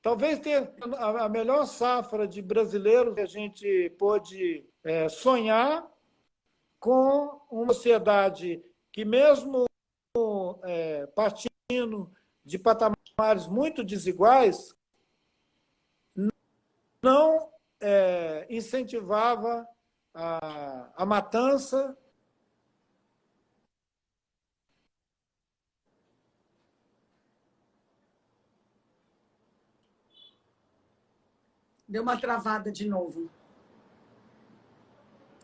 Talvez tenha a melhor safra de brasileiros que a gente pôde sonhar, com uma sociedade que, mesmo partindo de patamares muito desiguais, não incentivava a matança. Deu uma travada de novo.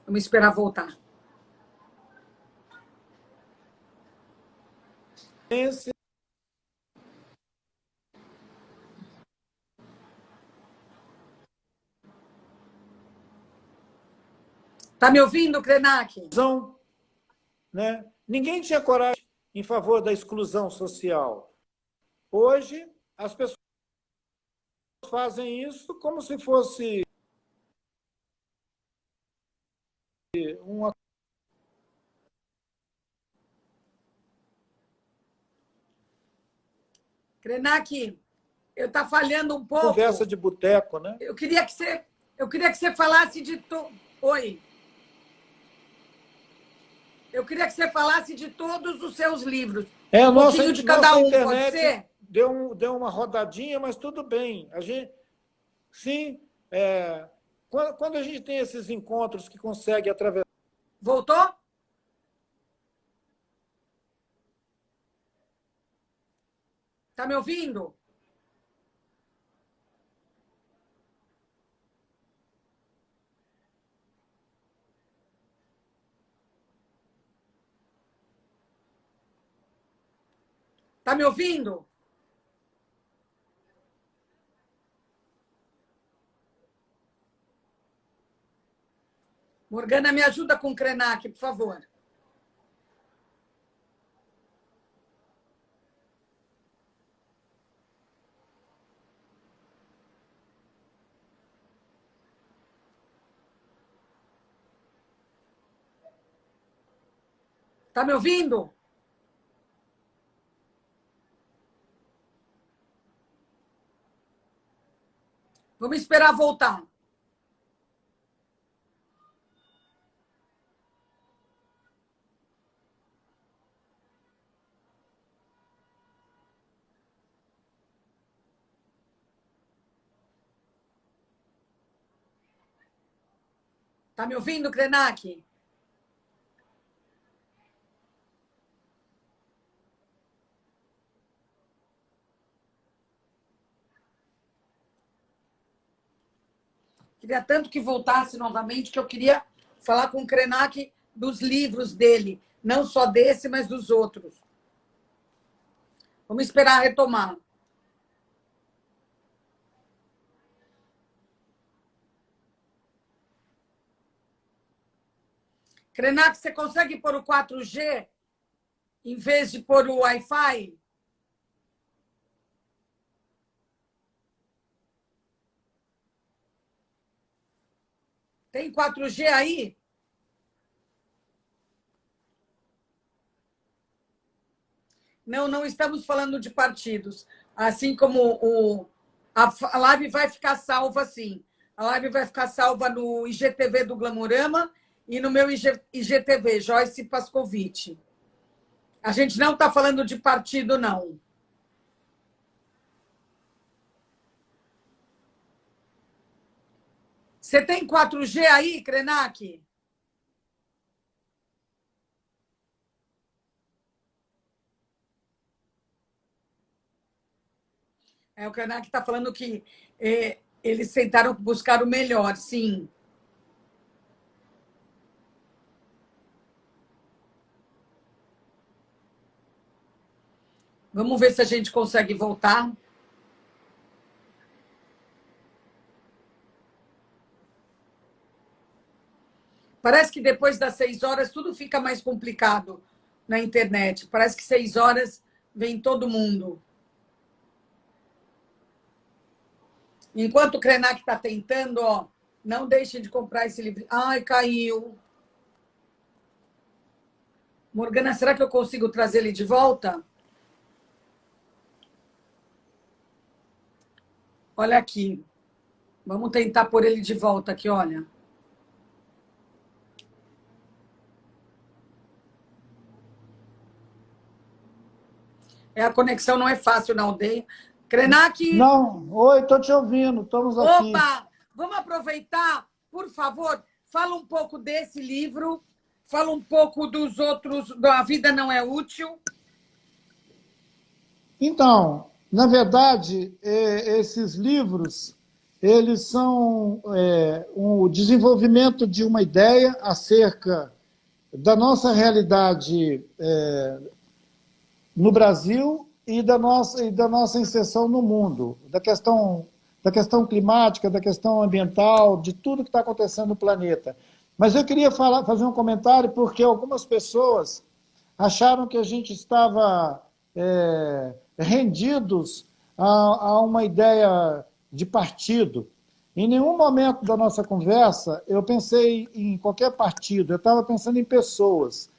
Vamos esperar voltar. Tá me ouvindo, Krenak? Né? Ninguém tinha coragem em favor da exclusão social. Hoje, as pessoas fazem isso como se fosse uma Krenak, eu tá falhando um pouco. conversa de boteco, né? Eu queria que você falasse de Oi. Eu queria que você falasse de todos os seus livros. Um pouquinho de cada um, pode ser? Deu uma rodadinha, mas tudo bem. Sim, quando a gente tem esses encontros que consegue atravessar... Voltou? Tá me ouvindo? Tá me ouvindo? Morgana, me ajuda com o Krenak, por favor. Tá me ouvindo? Vamos esperar voltar. Tá me ouvindo, Krenak? Queria tanto que voltasse novamente, que eu queria falar com o Krenak dos livros dele. Não só desse, mas dos outros. Vamos esperar retomar. Krenak, você consegue pôr o 4G em vez de pôr o Wi-Fi? Tem 4G aí? Não, não estamos falando de partidos. Assim como a live vai ficar salva, sim. A live vai ficar salva no IGTV do Glamorama e no meu IGTV, Joyce Pascovitch. A gente não está falando de partido, não. Você tem 4G aí, Krenak? O Krenak está falando que eles tentaram buscar o melhor, sim. Vamos ver se a gente consegue voltar. Parece que depois das 6 horas tudo fica mais complicado na internet. Parece que 6 horas vem todo mundo. Enquanto o Krenak está tentando, ó, não deixem de comprar esse livro. Ai, caiu. Morgana, será que eu consigo trazer ele de volta? Olha aqui. Vamos tentar pôr ele de volta aqui, olha. A conexão não é fácil na aldeia. Krenak? Não, oi, estou te ouvindo, estamos aqui. Opa! Vamos aproveitar, por favor, fala um pouco desse livro, fala um pouco dos outros, do A Vida Não É Útil. Então, na verdade, esses livros, eles são o desenvolvimento de uma ideia acerca da nossa realidade no Brasil e da nossa inserção no mundo, da questão climática, da questão ambiental, de tudo que está acontecendo no planeta. Mas eu queria fazer um comentário porque algumas pessoas acharam que a gente estava rendidos a uma ideia de partido. Em nenhum momento da nossa conversa eu pensei em qualquer partido, eu estava pensando em pessoas.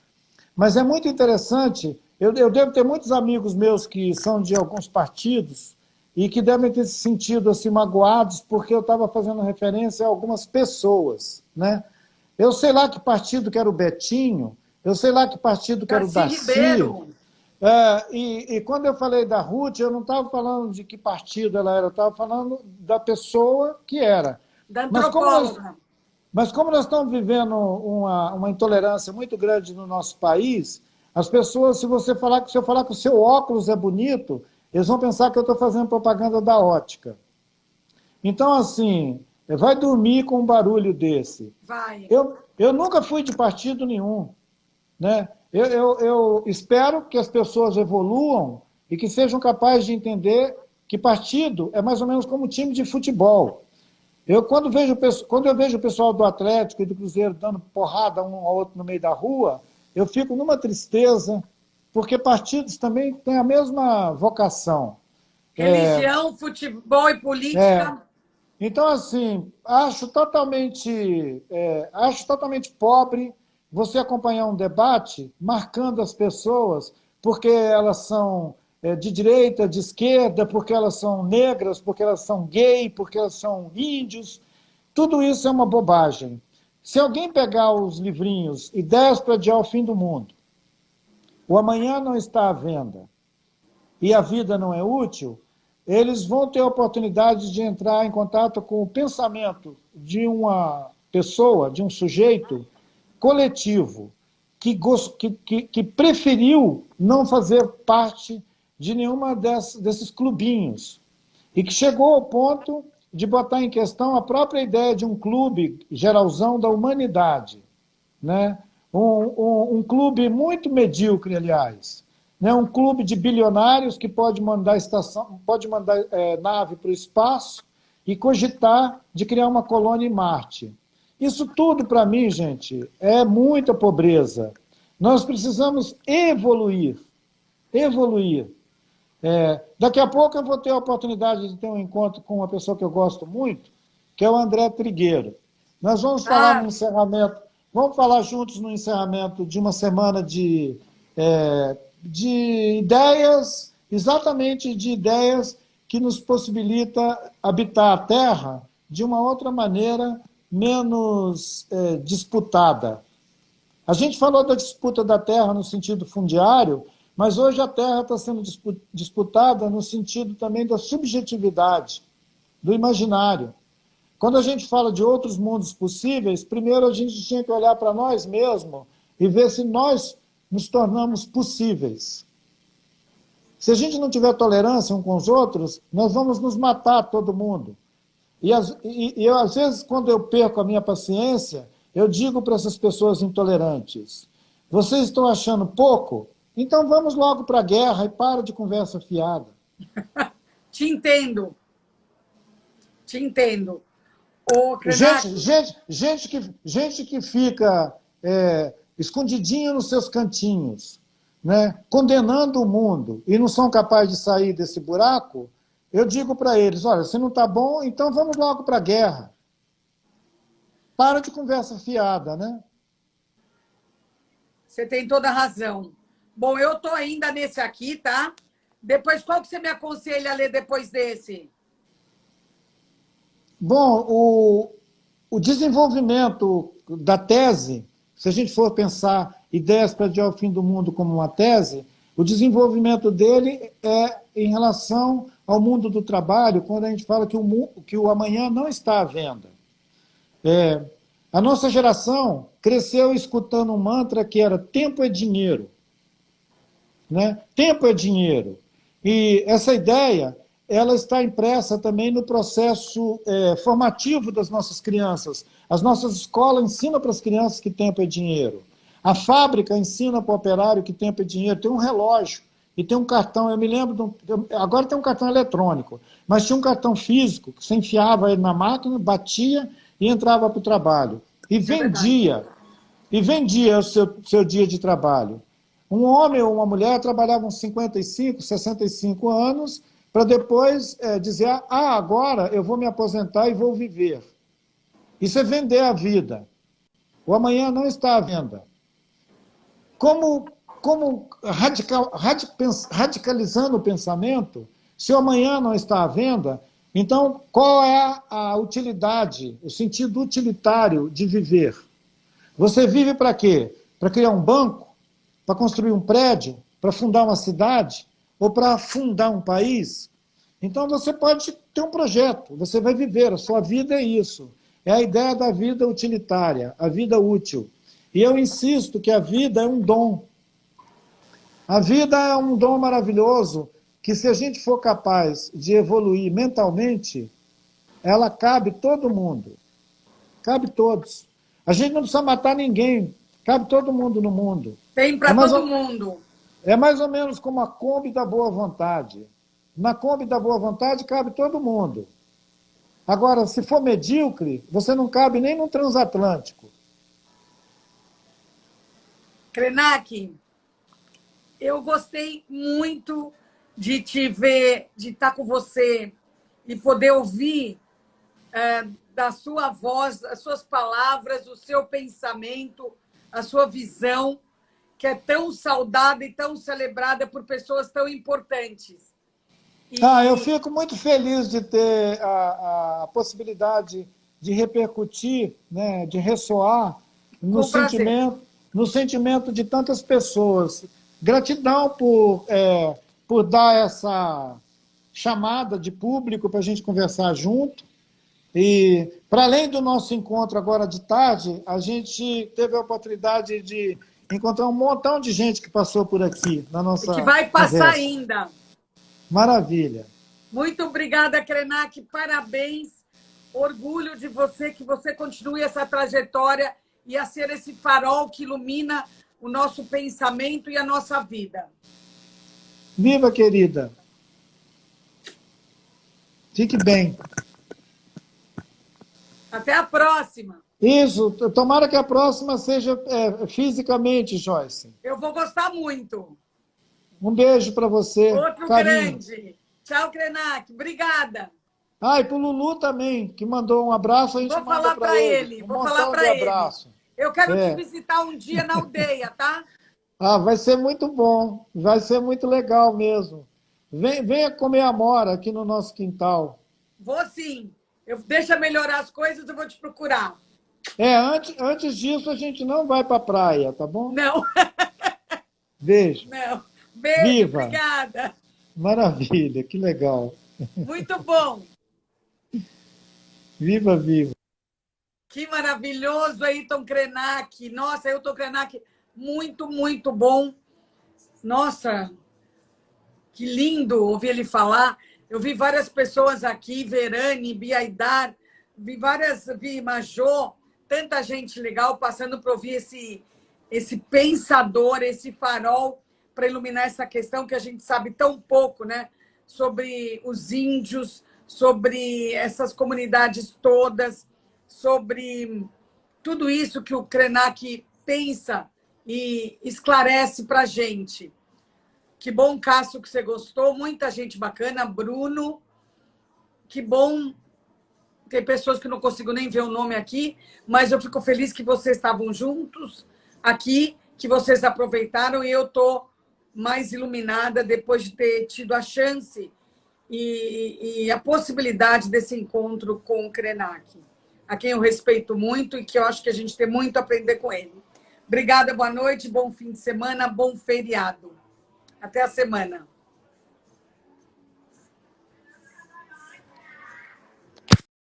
Mas é muito interessante, eu devo ter muitos amigos meus que são de alguns partidos e que devem ter se sentido assim, magoados porque eu estava fazendo referência a algumas pessoas, né? Eu sei lá que partido que era o Betinho, eu sei lá que partido que era o Darcy. Ribeiro. E quando eu falei da Ruth, eu não estava falando de que partido ela era, eu estava falando da pessoa que era. Da antropóloga. Mas como nós estamos vivendo uma intolerância muito grande no nosso país, as pessoas, se eu falar que o seu óculos é bonito, eles vão pensar que eu estou fazendo propaganda da ótica. Então, assim, vai dormir com um barulho desse. Vai. Eu nunca fui de partido nenhum, né? Eu espero que as pessoas evoluam e que sejam capazes de entender que partido é mais ou menos como um time de futebol. Quando eu vejo o pessoal do Atlético e do Cruzeiro dando porrada um ao outro no meio da rua, eu fico numa tristeza, porque partidos também têm a mesma vocação. Religião, futebol e política. Então, assim, acho totalmente pobre você acompanhar um debate marcando as pessoas porque elas são de direita, de esquerda, porque elas são negras, porque elas são gay, porque elas são índios. Tudo isso é uma bobagem. Se alguém pegar os livrinhos Ideias para Adiar o Fim do Mundo, O Amanhã Não Está à Venda e A Vida Não é Útil, eles vão ter a oportunidade de entrar em contato com o pensamento de uma pessoa, de um sujeito coletivo, que preferiu não fazer parte de nenhuma desses clubinhos e que chegou ao ponto de botar em questão a própria ideia de um clube geralzão da humanidade, né? Um clube muito medíocre, aliás, né? Um clube de bilionários que pode mandar nave para o espaço e cogitar de criar uma colônia em Marte. Isso tudo, para mim, gente, é muita pobreza. Nós precisamos evoluir. Daqui a pouco eu vou ter a oportunidade de ter um encontro com uma pessoa que eu gosto muito, que é o André Trigueiro. Nós vamos falar no encerramento, vamos falar juntos no encerramento de uma semana de ideias, exatamente de ideias que nos possibilita habitar a Terra de uma outra maneira, menos disputada. A gente falou da disputa da terra no sentido fundiário, mas hoje a terra está sendo disputada no sentido também da subjetividade, do imaginário. Quando a gente fala de outros mundos possíveis, primeiro a gente tinha que olhar para nós mesmos e ver se nós nos tornamos possíveis. Se a gente não tiver tolerância uns com os outros, nós vamos nos matar todo mundo. E às vezes, quando eu perco a minha paciência, eu digo para essas pessoas intolerantes, vocês estão achando pouco? Então vamos logo para a guerra e para de conversa fiada. Te entendo. Gente que fica escondidinho nos seus cantinhos, né, condenando o mundo e não são capazes de sair desse buraco, eu digo para eles, olha, se não está bom, então vamos logo para a guerra. Para de conversa fiada, né? Você tem toda a razão. Bom, eu estou ainda nesse aqui, tá? Depois, qual que você me aconselha a ler depois desse? Bom, o desenvolvimento da tese, se a gente for pensar Ideias para Adiar o Fim do Mundo como uma tese, o desenvolvimento dele é em relação ao mundo do trabalho, quando a gente fala que o amanhã não está à venda. A nossa geração cresceu escutando um mantra que era tempo é dinheiro. Né? Tempo é dinheiro. E essa ideia ela está impressa também no processo formativo das nossas crianças. As nossas escolas ensinam para as crianças que tempo é dinheiro. A fábrica ensina para o operário que tempo é dinheiro. Tem um relógio e tem um cartão, eu me lembro, agora tem um cartão eletrônico, mas tinha um cartão físico, que você enfiava ele na máquina, batia e entrava para o trabalho. E vendia o seu dia de trabalho. Um homem ou uma mulher trabalhavam 55, 65 anos, para depois dizer, agora eu vou me aposentar e vou viver. Isso é vender a vida. O amanhã não está à venda. Como radicalizando o pensamento, se o amanhã não está à venda, então qual é a utilidade, o sentido utilitário de viver? Você vive para quê? Para criar um banco? Para construir um prédio? Para fundar uma cidade? Ou para fundar um país? Então você pode ter um projeto, você vai viver, a sua vida é isso. É a ideia da vida utilitária, a vida útil. E eu insisto que a vida é um dom. A vida é um dom maravilhoso que, se a gente for capaz de evoluir mentalmente, ela cabe todo mundo. Cabe todos. A gente não precisa matar ninguém. Cabe todo mundo no mundo. Tem para todo mundo. É mais ou menos como a Kombi da boa vontade. Na Kombi da boa vontade cabe todo mundo. Agora, se for medíocre, você não cabe nem no transatlântico. Krenak, eu gostei muito de te ver, de estar com você e poder ouvir da sua voz, as suas palavras, o seu pensamento, a sua visão, que é tão saudada e tão celebrada por pessoas tão importantes. Eu fico muito feliz de ter a possibilidade de repercutir, né, de ressoar no sentimento de tantas pessoas. Gratidão por dar essa chamada de público para a gente conversar junto. E, para além do nosso encontro agora de tarde, a gente teve a oportunidade de encontrar um montão de gente que passou por aqui na nossa e que vai passar conversa. ainda. Maravilha. Muito obrigada, Krenak. Parabéns. Orgulho de você, que você continue essa trajetória e a ser esse farol que ilumina o nosso pensamento e a nossa vida. Viva, querida. Fique bem. Até a próxima. Isso. Tomara que a próxima seja fisicamente, Joyce. Eu vou gostar muito. Um beijo para você. Outro carinho. grande. Tchau, Krenak. Obrigada. E para o Lulu também, que mandou um abraço, a gente manda para ele. Vou falar para ele. Abraço. Eu quero te visitar um dia na aldeia, tá? Vai ser muito bom. Vai ser muito legal mesmo. Venha comer amora aqui no nosso quintal. Vou sim. Deixa melhorar as coisas, eu vou te procurar. Antes disso, a gente não vai para a praia, tá bom? Não. Beijo. Não. Beijo, Viva. Obrigada. Maravilha, que legal. Muito bom. Viva, viva. Que maravilhoso, Ayrton Krenak. Nossa, Ayrton Krenak, muito, muito bom. Nossa, que lindo ouvir ele falar. Eu vi várias pessoas aqui, Verane, Biaidar, vi Majô, tanta gente legal passando para ouvir esse pensador, esse farol, para iluminar essa questão que a gente sabe tão pouco, né? Sobre os índios, sobre essas comunidades todas, sobre tudo isso que o Krenak pensa e esclarece para a gente. Que bom, Cássio, que você gostou. Muita gente bacana. Bruno, que bom. Tem pessoas que não consigo nem ver o nome aqui, mas eu fico feliz que vocês estavam juntos aqui, que vocês aproveitaram e eu estou mais iluminada depois de ter tido a chance e a possibilidade desse encontro com o Krenak, a quem eu respeito muito e que eu acho que a gente tem muito a aprender com ele. Obrigada, boa noite, bom fim de semana, bom feriado. Até a semana.